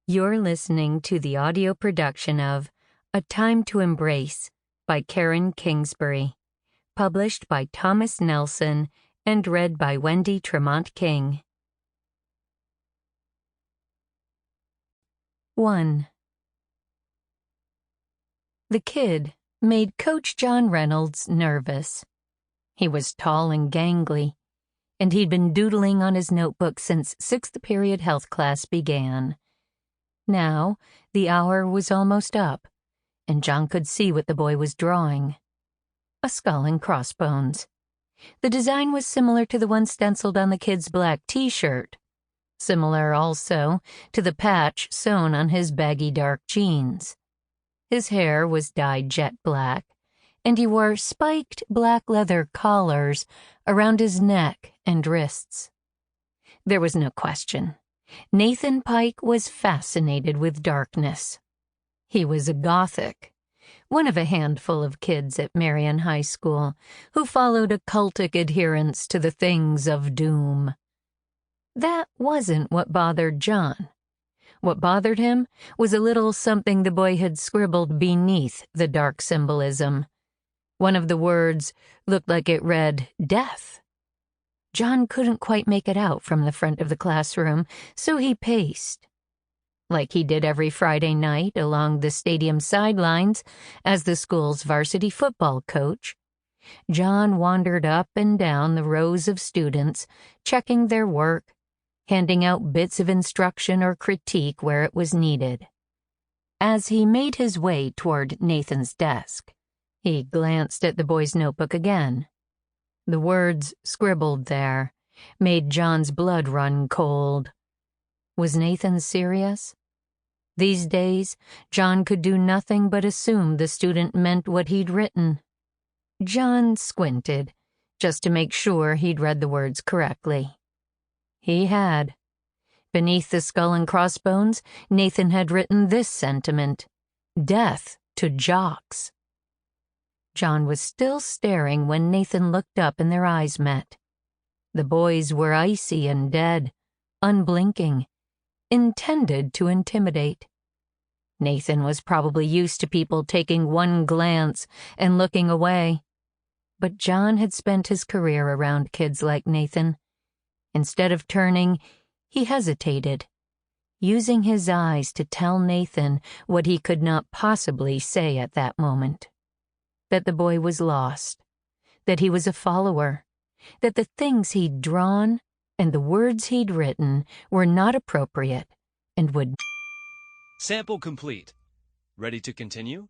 You're listening to the audio production of A Time to Embrace by Karen Kingsbury, published by Thomas Nelson and read by Wendy Tremont King. 1. The kid made Coach John Reynolds nervous. He was tall and gangly, and he'd been doodling on his notebook since sixth period health class began. Now, the hour was almost up, and John could see what the boy was drawing. A skull and crossbones. The design was similar to the one stenciled on the kid's black t-shirt. Similar, also, to the patch sewn on his baggy dark jeans. His hair was dyed jet black, and he wore spiked black leather collars around his neck and wrists. There was no question. Nathan Pike was fascinated with darkness. He was a Gothic, one of a handful of kids at Marion High School who followed a cultic adherence to the things of doom. That wasn't what bothered John. What bothered him was a little something the boy had scribbled beneath the dark symbolism. One of the words looked like it read, "Death." John couldn't quite make it out from the front of the classroom, so he paced. Like he did every Friday night along the stadium sidelines as the school's varsity football coach, John wandered up and down the rows of students, checking their work, handing out bits of instruction or critique where it was needed. As he made his way toward Nathan's desk, he glanced at the boy's notebook again. The words scribbled there made John's blood run cold. Was Nathan serious? These days, John could do nothing but assume the student meant what he'd written. John squinted, just to make sure he'd read the words correctly. He had. Beneath the skull and crossbones, Nathan had written this sentiment: "Death to jocks." John was still staring when Nathan looked up and their eyes met. The boys were icy and dead, unblinking, intended to intimidate. Nathan was probably used to people taking one glance and looking away. But John had spent his career around kids like Nathan. Instead of turning, he hesitated, using his eyes to tell Nathan what he could not possibly say at that moment. That the boy was lost, that he was a follower, that the things he'd drawn and the words he'd written were not appropriate and would... Sample complete. Ready to continue?